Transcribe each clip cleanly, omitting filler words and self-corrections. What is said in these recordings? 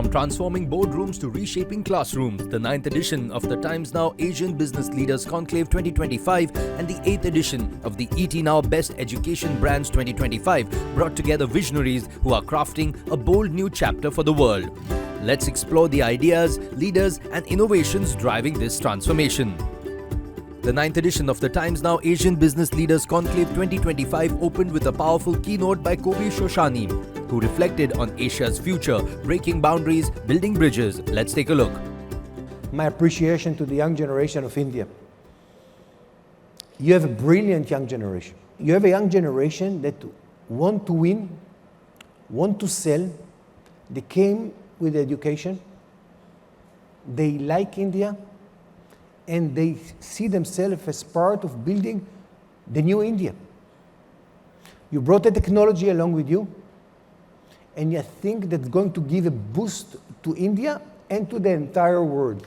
From transforming boardrooms to reshaping classrooms, the 9th edition of the Times Now Asian Business Leaders Conclave 2025 and the 8th edition of the ET Now Best Education Brands 2025 brought together visionaries who are crafting a bold new chapter for the world. Let's explore the ideas, leaders, and innovations driving this transformation. The 9th edition of the Times Now Asian Business Leaders Conclave 2025 opened with a powerful keynote by Kobi Shoshani, who reflected on Asia's future, breaking boundaries, building bridges. Let's take a look. My appreciation to the young generation of India. You have a brilliant young generation. You have a young generation that want to win, want to sell. They came with education. They like India. And they see themselves as part of building the new India. You brought the technology along with you, and I think that's going to give a boost to India and to the entire world.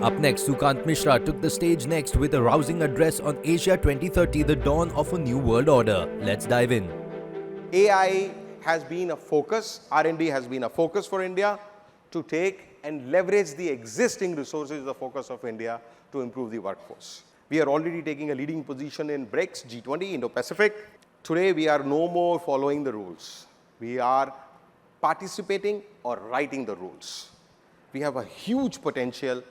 Up next, Sukant Mishra took the stage next with a rousing address on Asia 2030, the dawn of a new world order. Let's dive in. AI has been a focus, R&D has been a focus for India to take and leverage the existing resources, the focus of India, to improve the workforce. We are already taking a leading position in BRICS, G20, Indo-Pacific. Today, we are no more following the rules. We are participating or writing the rules. We have a huge potential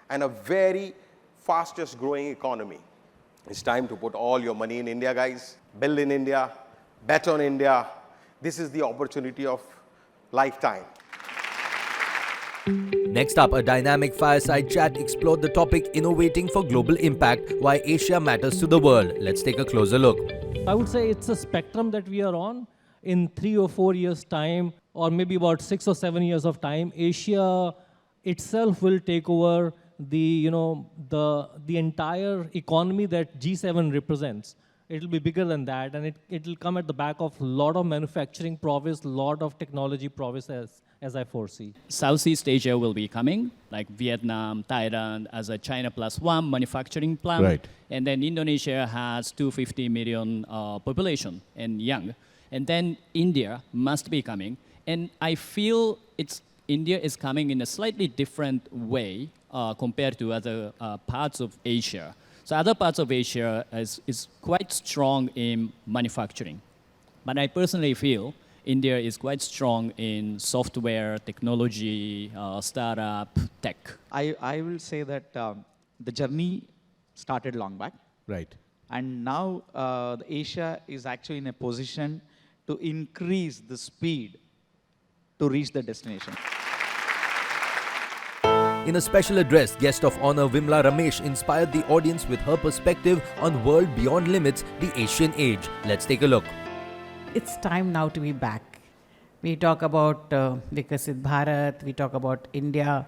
and a very fastest growing economy. It's time to put all your money in India, guys. Build in India, bet on India. This is the opportunity of lifetime. Next up, a dynamic fireside chat explored the topic innovating for global impact, why Asia matters to the world. Let's take a closer look. I would say it's a spectrum that we are on. In 3 or 4 years' time, or maybe about 6 or 7 years of time, Asia itself will take over the entire economy that G7 represents. It'll be bigger than that, and it'll come at the back of a lot of manufacturing prowess, a lot of technology prowess as I foresee. Southeast Asia will be coming, like Vietnam, Thailand, as a China plus one manufacturing plant. Right. And then Indonesia has 250 million population and young. And then India must be coming. And I feel India is coming in a slightly different way compared to other parts of Asia. So other parts of Asia is quite strong in manufacturing. But I personally feel India is quite strong in software, technology, startup, tech. I will say that the journey started long back. Right. And now Asia is actually in a position to increase the speed to reach the destination. In a special address, guest of honor Vimla Ramesh inspired the audience with her perspective on World Beyond Limits, the Asian Age. Let's take a look. It's time now to be back. We talk about Vikasit Bharat, we talk about India,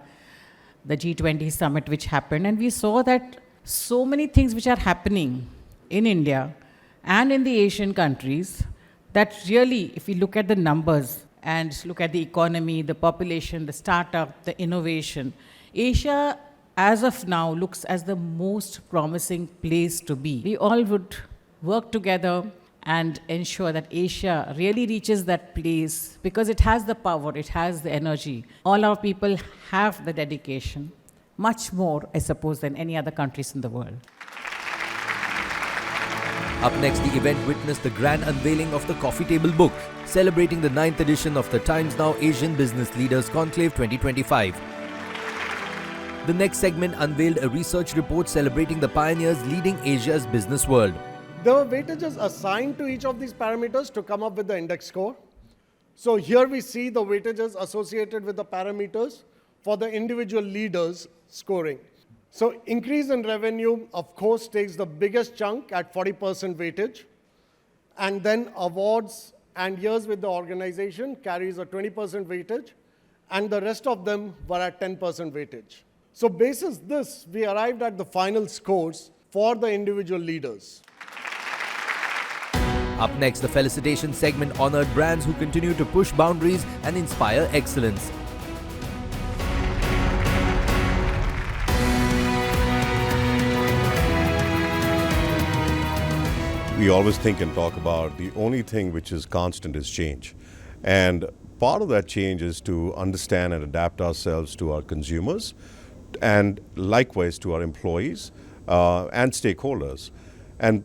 the G20 summit which happened, and we saw that so many things which are happening in India and in the Asian countries that really, if we look at the numbers and look at the economy, the population, the startup, the innovation, Asia as of now looks as the most promising place to be. We all would work together and ensure that Asia really reaches that place because it has the power, it has the energy. All our people have the dedication, much more, I suppose, than any other countries in the world. Up next, the event witnessed the grand unveiling of the Coffee Table book, celebrating the 9th edition of the Times Now Asian Business Leaders Conclave 2025. The next segment unveiled a research report celebrating the pioneers leading Asia's business world. There were weightages assigned to each of these parameters to come up with the index score. So here we see the weightages associated with the parameters for the individual leaders scoring. So increase in revenue, of course, takes the biggest chunk at 40% weightage. And then awards and years with the organization carries a 20% weightage. And the rest of them were at 10% weightage. So basis this, we arrived at the final scores for the individual leaders. Up next, the felicitation segment honored brands who continue to push boundaries and inspire excellence. We always think and talk about the only thing which is constant is change. And part of that change is to understand and adapt ourselves to our consumers and likewise to our employees and stakeholders. And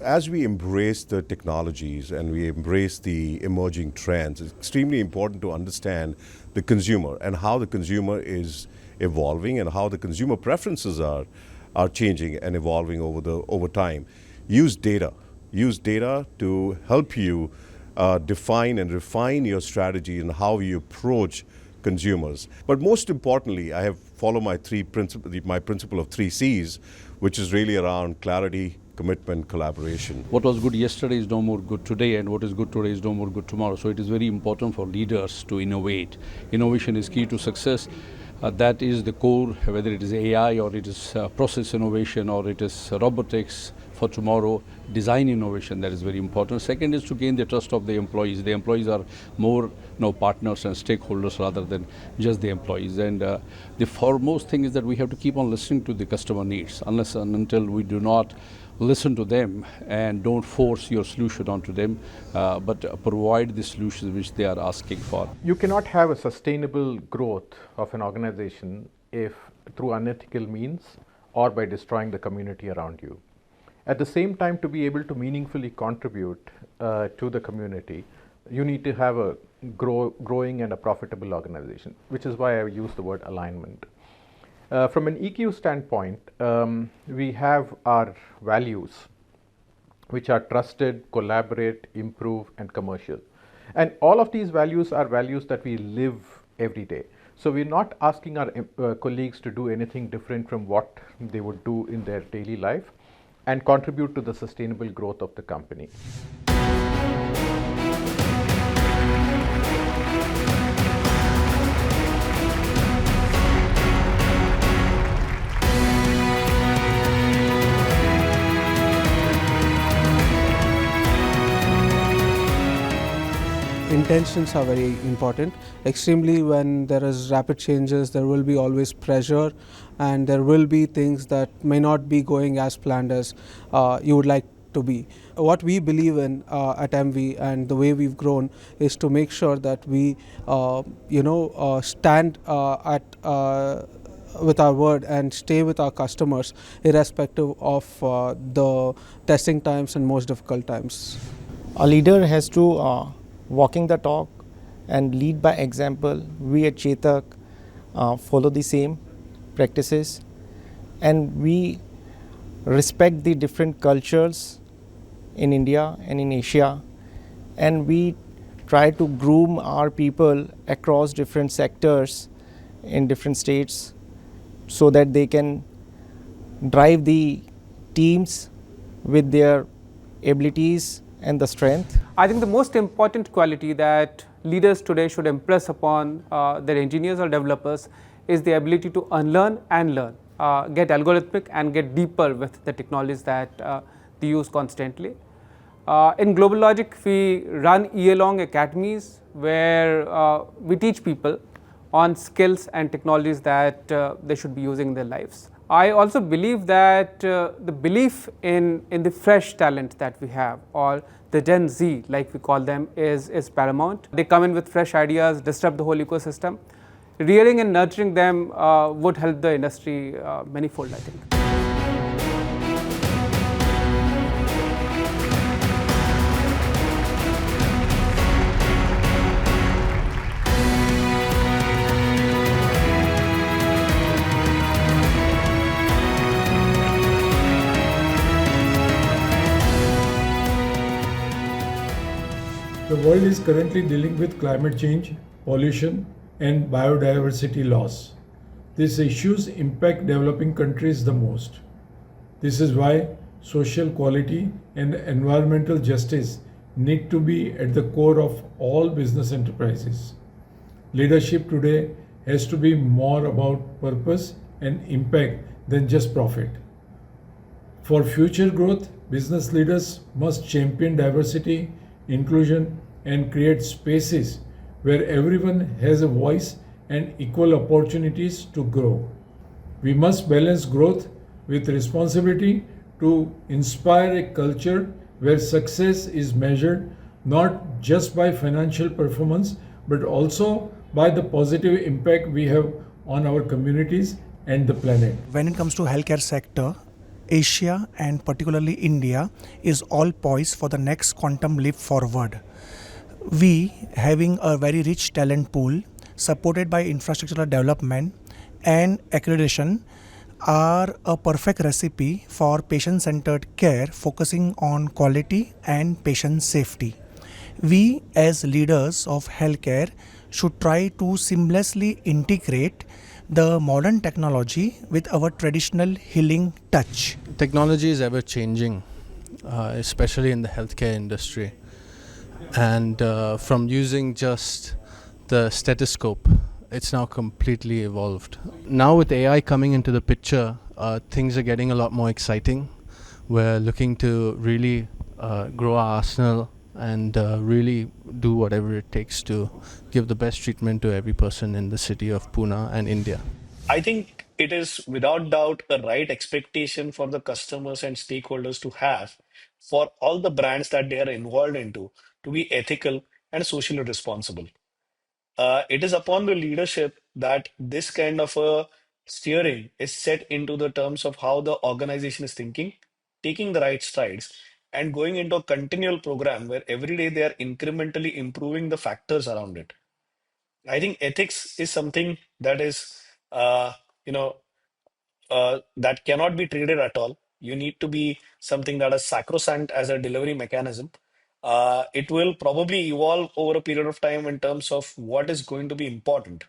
as we embrace the technologies and we embrace the emerging trends, it's extremely important to understand the consumer and how the consumer is evolving and how the consumer preferences are changing and evolving over time. Use data to help you define and refine your strategy and how you approach consumers. But most importantly, I have followed my principle of 3 C's, which is really around clarity, commitment, collaboration. What was good yesterday is no more good today, and what is good today is no more good tomorrow. So it is very important for leaders to innovate. Innovation is key to success. That is the core, whether it is AI or it is process innovation or it is robotics for tomorrow, design innovation, that is very important. Second is to gain the trust of the employees. The employees are more partners and stakeholders rather than just the employees. And the foremost thing is that we have to keep on listening to the customer needs. Unless and until we do not listen to them and don't force your solution onto them, but provide the solutions which they are asking for. You cannot have a sustainable growth of an organization if through unethical means or by destroying the community around you. At the same time, to be able to meaningfully contribute to the community, you need to have a growing and a profitable organization, which is why I use the word alignment. From an EQ standpoint, we have our values, which are trusted, collaborate, improve, and commercial. And all of these values are values that we live every day. So we're not asking our colleagues to do anything different from what they would do in their daily life and contribute to the sustainable growth of the company. Intentions are very important. Extremely, when there is rapid changes, there will be always pressure, and there will be things that may not be going as planned as you would like to be. What we believe in at MV and the way we've grown is to make sure that we stand with our word and stay with our customers irrespective of the testing times and most difficult times. A leader has to walking the talk and lead by example. We at Chetak follow the same practices, and we respect the different cultures in India and in Asia, and we try to groom our people across different sectors in different states so that they can drive the teams with their abilities and the strength. I think the most important quality that leaders today should impress upon their engineers or developers is the ability to unlearn and learn, get algorithmic and get deeper with the technologies that they use constantly. In Global Logic, we run year-long academies where we teach people on skills and technologies that they should be using in their lives. I also believe that the belief in the fresh talent that we have, or the Gen Z like we call them, is paramount. They come in with fresh ideas, disrupt the whole ecosystem. Rearing and nurturing them would help the industry manifold, I think. The world is currently dealing with climate change, pollution, and biodiversity loss. These issues impact developing countries the most. This is why social equality and environmental justice need to be at the core of all business enterprises. Leadership today has to be more about purpose and impact than just profit. For future growth, business leaders must champion diversity, inclusion, and create spaces where everyone has a voice and equal opportunities to grow. We must balance growth with responsibility to inspire a culture where success is measured not just by financial performance, but also by the positive impact we have on our communities and the planet. When it comes to healthcare sector, Asia and particularly India is all poised for the next quantum leap forward. We, having a very rich talent pool, supported by infrastructural development and accreditation, are a perfect recipe for patient-centered care focusing on quality and patient safety. We as leaders of healthcare should try to seamlessly integrate the modern technology with our traditional healing touch. Technology is ever changing, especially in the healthcare industry. And from using just the stethoscope, it's now completely evolved. Now with AI coming into the picture, things are getting a lot more exciting. We're looking to really grow our arsenal and really do whatever it takes to give the best treatment to every person in the city of Pune and India. I think it is without doubt a right expectation for the customers and stakeholders to have for all the brands that they are involved into to be ethical and socially responsible. It is upon the leadership that this kind of a steering is set into the terms of how the organization is thinking, taking the right strides, and going into a continual program where every day they are incrementally improving the factors around it. I think ethics is something that is, uh, you know, that cannot be traded at all. You need to be something that is sacrosanct as a delivery mechanism. It will probably evolve over a period of time in terms of what is going to be important.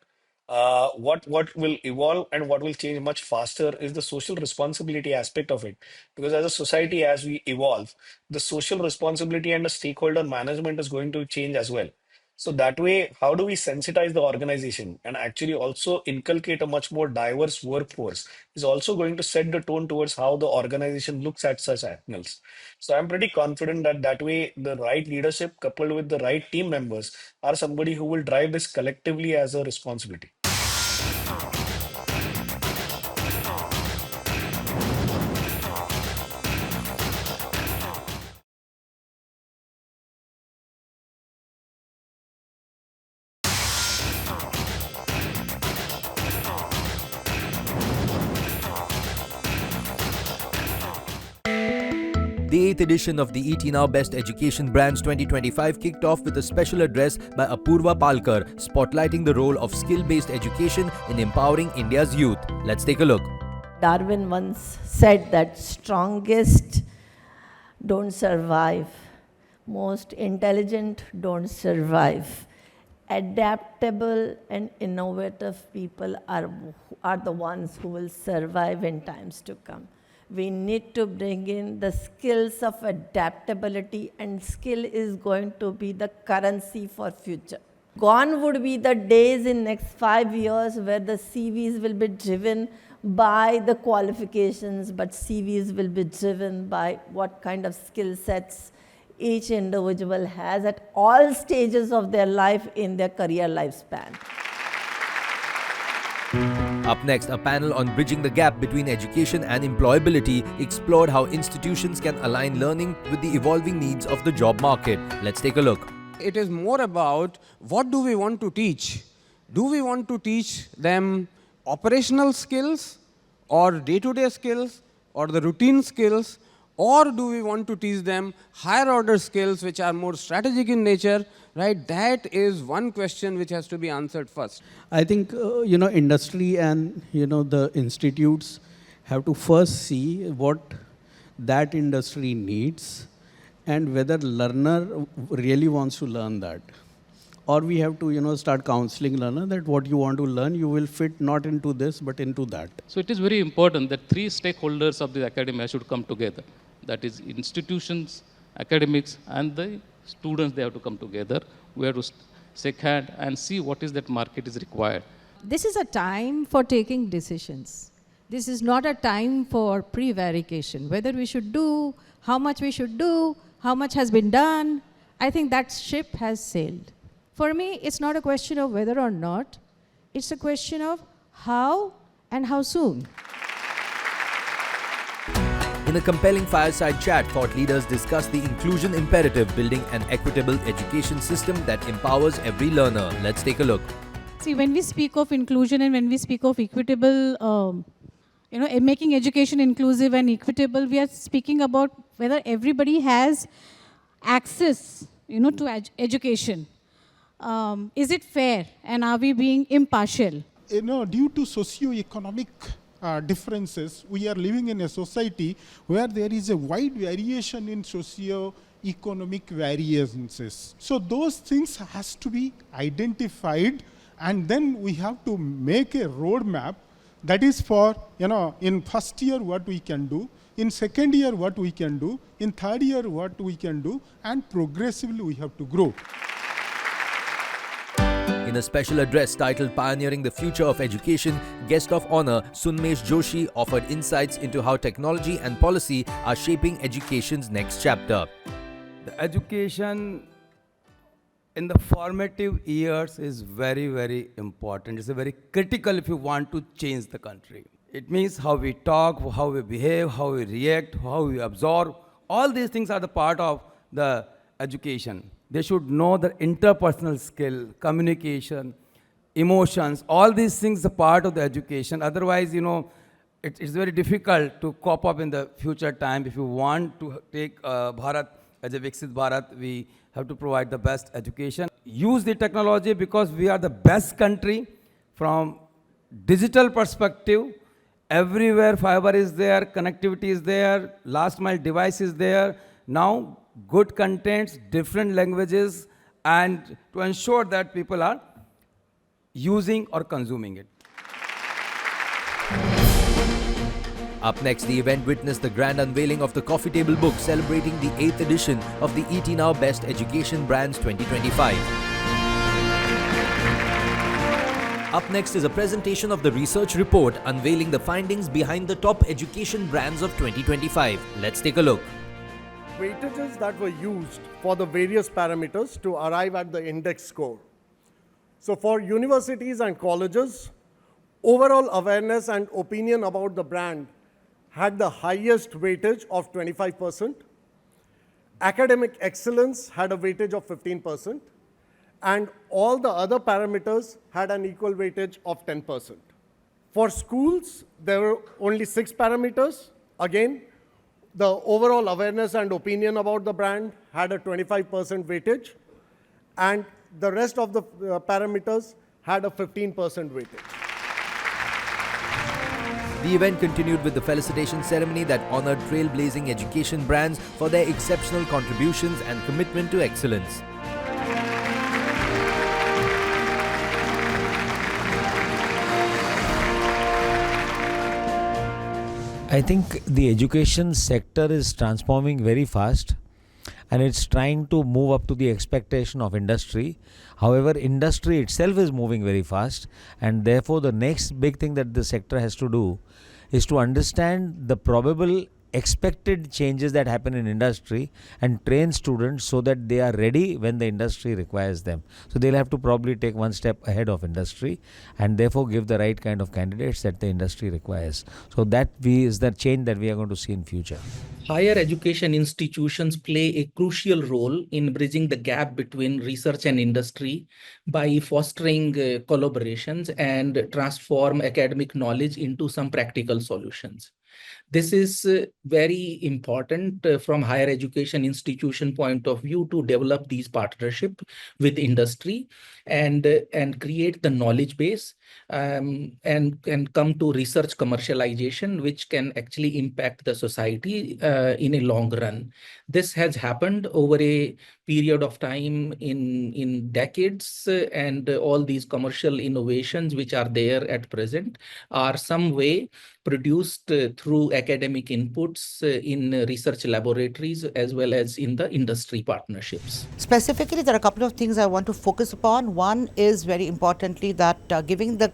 What will evolve and what will change much faster is the social responsibility aspect of it. Because as a society, as we evolve, the social responsibility and the stakeholder management is going to change as well. So that way, how do we sensitize the organization and actually also inculcate a much more diverse workforce is also going to set the tone towards how the organization looks at such angles. So I'm pretty confident that that way, the right leadership coupled with the right team members are somebody who will drive this collectively as a responsibility. The 8th edition of the ET Now Best Education Brands 2025 kicked off with a special address by Apurva Palkar, spotlighting the role of skill-based education in empowering India's youth. Let's take a look. Darwin once said that strongest don't survive, most intelligent don't survive. Adaptable and innovative people are the ones who will survive in times to come. We need to bring in the skills of adaptability, and skill is going to be the currency for future. Gone would be the days in next 5 years where the CVs will be driven by the qualifications, but CVs will be driven by what kind of skill sets each individual has at all stages of their life in their career lifespan. Up next, a panel on bridging the gap between education and employability explored how institutions can align learning with the evolving needs of the job market. Let's take a look. It is more about what do we want to teach? Do we want to teach them operational skills or day-to-day skills or the routine skills, or do we want to teach them higher order skills which are more strategic in nature, right? That is one question which has to be answered first. I think, industry and, the institutes have to first see what that industry needs and whether learner really wants to learn that. Or we have to, start counseling learner that what you want to learn, you will fit not into this, but into that. So it is very important that three stakeholders of the academia should come together. That is institutions, academics, and the students, they have to come together. We have to shake hand and see what is that market is required. This is a time for taking decisions. This is not a time for prevarication. Whether we should do, how much we should do, how much has been done, I think that ship has sailed. For me, it's not a question of whether or not, it's a question of how and how soon. In a compelling fireside chat, thought leaders discussed the inclusion imperative, building an equitable education system that empowers every learner. Let's take a look. See, when we speak of inclusion and when we speak of equitable, making education inclusive and equitable, we are speaking about whether everybody has access, to education. Is it fair, and are we being impartial? Due to socio-economic differences, we are living in a society where there is a wide variation in socio-economic variances. So those things has to be identified, and then we have to make a roadmap that is for, in first year what we can do, in second year what we can do, in third year what we can do, and progressively we have to grow. In a special address titled Pioneering the Future of Education, guest of honor Sunmesh Joshi offered insights into how technology and policy are shaping education's next chapter. The education in the formative years is very, very important. It's very critical if you want to change the country. It means how we talk, how we behave, how we react, how we absorb. All these things are the part of the education. They should know the interpersonal skill, communication, emotions. All these things are part of the education. Otherwise, it's very difficult to cope up in the future time. If you want to take Bharat as a Viksit Bharat, we have to provide the best education. Use the technology because we are the best country from digital perspective. Everywhere fiber is there, connectivity is there, last mile device is there. Now, good contents, different languages, and to ensure that people are using or consuming it. Up next, the event witnessed the grand unveiling of the Coffee Table book celebrating the 8th edition of the ET Now Best Education Brands 2025. Up next is a presentation of the research report unveiling the findings behind the top education brands of 2025. Let's take a look. Weightages that were used for the various parameters to arrive at the index score. So for universities and colleges, overall awareness and opinion about the brand had the highest weightage of 25%. Academic excellence had a weightage of 15%. And all the other parameters had an equal weightage of 10%. For schools, there were only 6 parameters. Again, the overall awareness and opinion about the brand had a 25% weightage, and the rest of the parameters had a 15% weightage. The event continued with the felicitation ceremony that honored trailblazing education brands for their exceptional contributions and commitment to excellence. I think the education sector is transforming very fast, and it's trying to move up to the expectation of industry. However, industry itself is moving very fast, and therefore the next big thing that the sector has to do is to understand the probable expected changes that happen in industry and train students so that they are ready when the industry requires them. So they'll have to probably take one step ahead of industry and therefore give the right kind of candidates that the industry requires. So that is the change that we are going to see in future. Higher education institutions play a crucial role in bridging the gap between research and industry by fostering collaborations and transform academic knowledge into some practical solutions. This is very important from higher education institution point of view to develop these partnerships with industry and create the knowledge base and come to research commercialization, which can actually impact the society in a long run. This has happened over a period of time in decades, and all these commercial innovations which are there at present are some way produced through academic inputs in research laboratories as well as in the industry partnerships. Specifically, there are a couple of things I want to focus upon. One is very importantly that giving the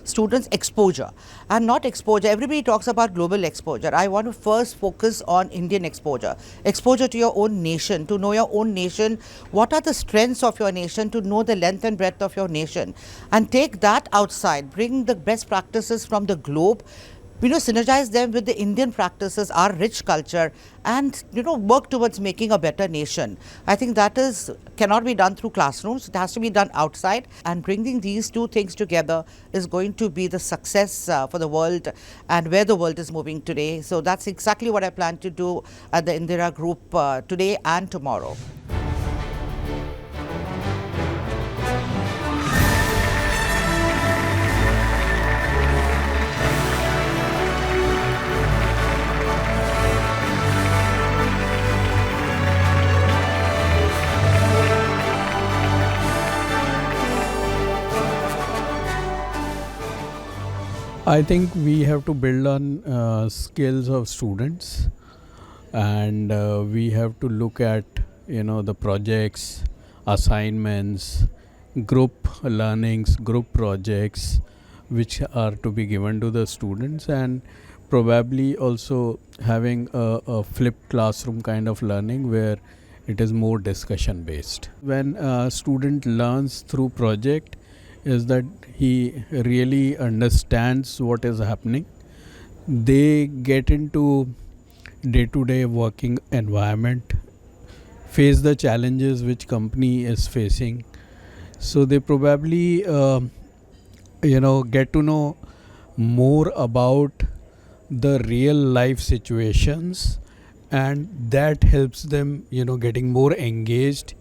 students exposure, and not exposure. Everybody talks about global exposure. I want to first focus on Indian exposure. Exposure to your own nation, to know your own nation, what are the strengths of your nation, to know the length and breadth of your nation, and take that outside, bring the best practices from the globe, synergize them with the Indian practices, our rich culture, and work towards making a better nation. I think that cannot be done through classrooms. It has to be done outside, and bringing these two things together is going to be the success for the world and where the world is moving today. So that's exactly what I plan to do at the Indira Group today and tomorrow. I think we have to build on skills of students, and we have to look at the projects, assignments, group learnings, group projects which are to be given to the students, and probably also having a flipped classroom kind of learning where it is more discussion based. When a student learns through project, is that he really understands what is happening. They get into day-to-day working environment, face the challenges which company is facing. So they probably get to know more about the real life situations, and that helps them getting more engaged,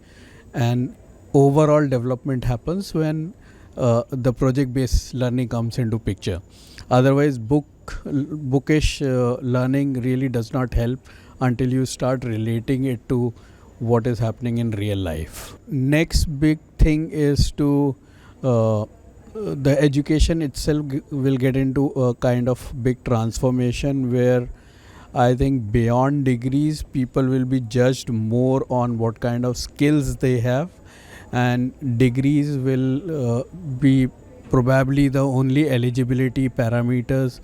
and overall development happens when the project based learning comes into picture. Otherwise bookish learning really does not help until you start relating it to what is happening in real life. Next big thing is to the education itself will get into a kind of big transformation where I think beyond degrees people will be judged more on what kind of skills they have, and degrees will be probably the only eligibility parameters,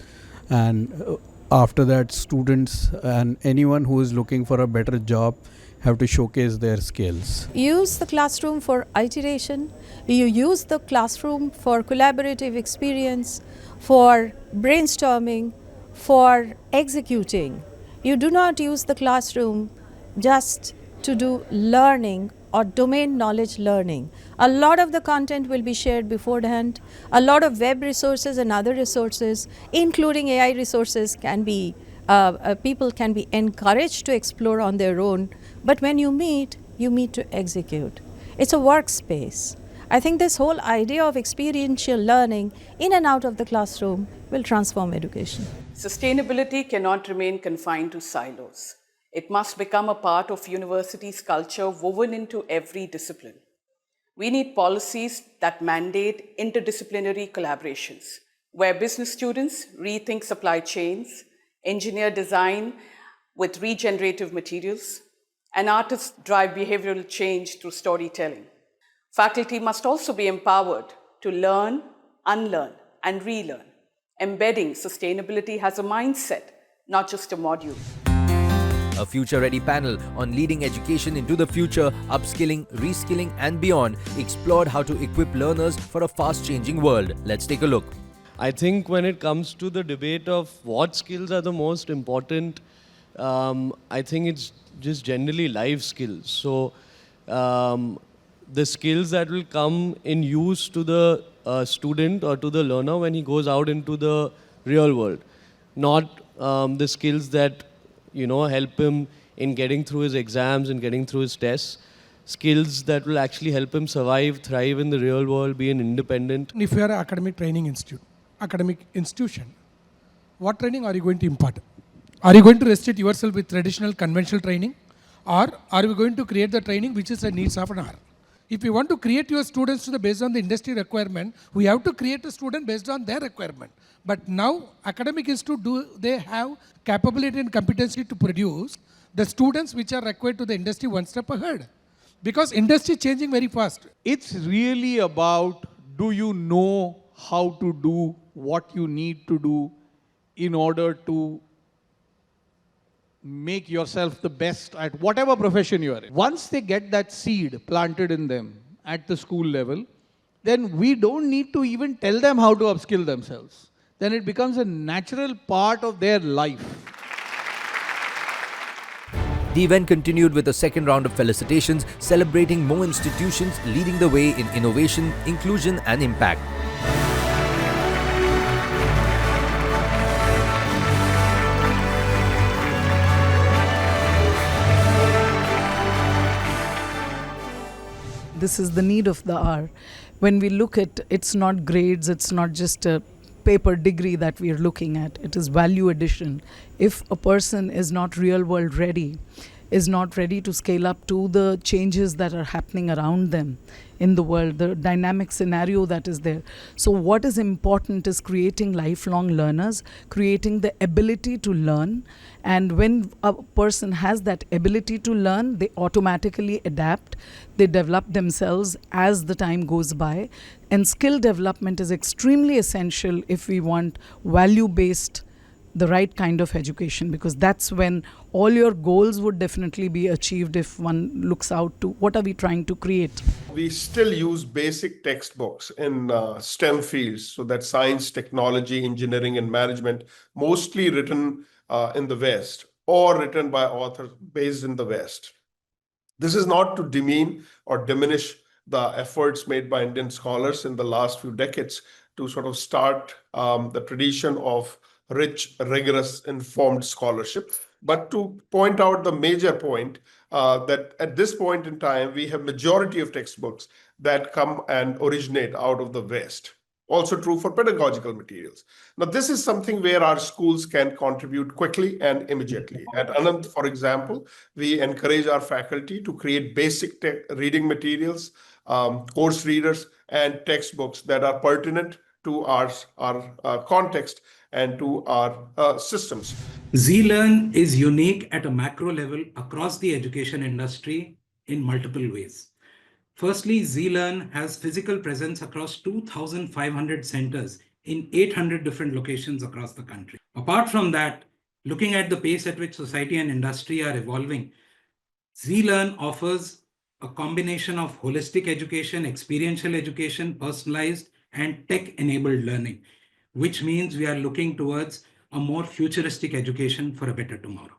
and after that students and anyone who is looking for a better job have to showcase their skills. Use the classroom for iteration, you use the classroom for collaborative experience, for brainstorming, for executing. You do not use the classroom just to do learning or domain knowledge learning. A lot of the content will be shared beforehand. A lot of web resources and other resources, including AI resources, can be people can be encouraged to explore on their own. But when you meet to execute. It's a workspace. I think this whole idea of experiential learning in and out of the classroom will transform education. Sustainability cannot remain confined to silos. It must become a part of university's culture woven into every discipline. We need policies that mandate interdisciplinary collaborations, where business students rethink supply chains, engineer design with regenerative materials, and artists drive behavioral change through storytelling. Faculty must also be empowered to learn, unlearn, and relearn, embedding sustainability as a mindset, not just a module. A future-ready panel on leading education into the future, upskilling, reskilling and beyond explored how to equip learners for a fast-changing world. Let's take a look. I think when it comes to the debate of what skills are the most important, I think it's just generally life skills. So the skills that will come in use to the student or to the learner when he goes out into the real world, not the skills that help him in getting through his exams and getting through his tests. Skills that will actually help him survive, thrive in the real world, be an independent. If you are an academic institution, what training are you going to impart? Are you going to restrict yourself with traditional conventional training, or are you going to create the training which is the needs of an hour? If you want to create your students based on the industry requirement, we have to create a student based on their requirement. But now, academic institute, they have capability and competency to produce the students which are required to the industry one step ahead. Because industry is changing very fast. It's really about, do you know how to do what you need to do in order to make yourself the best at whatever profession you are in. Once they get that seed planted in them at the school level, then we don't need to even tell them how to upskill themselves. then it becomes a natural part of their life. The event continued with a second round of felicitations, celebrating more institutions leading the way in innovation, inclusion, and impact. This is the need of the hour. When we look at, it's not grades, it's not just a paper degree that we are looking at, it is value addition. If a person is not real world ready, is not ready to scale up to the changes that are happening around them in the world, the dynamic scenario that is there. So what is important is creating lifelong learners, creating the ability to learn. And when a person has that ability to learn, they automatically adapt, they develop themselves as the time goes by. And skill development is extremely essential if we want value-based, the right kind of education, because that's when all your goals would definitely be achieved if one looks out to what are we trying to create. We still use basic textbooks in STEM fields, so that science, technology, engineering, and management, mostly written in the West or written by authors based in the West. This is not to demean or diminish the efforts made by Indian scholars in the last few decades to sort of start the tradition of rich, rigorous, informed scholarship, but to point out the major point that at this point in time, we have majority of textbooks that come and originate out of the West. Also true for pedagogical materials. Now, this is something where our schools can contribute quickly and immediately. At Anand, for example, we encourage our faculty to create basic reading materials, course readers, and textbooks that are pertinent to our context and to our systems. Z-Learn is unique at a macro level across the education industry in multiple ways. Firstly, Z-Learn has physical presence across 2,500 centers in 800 different locations across the country. Apart from that, looking at the pace at which society and industry are evolving, Z-Learn offers a combination of holistic education, experiential education, personalized, and tech-enabled learning, which means we are looking towards a more futuristic education for a better tomorrow.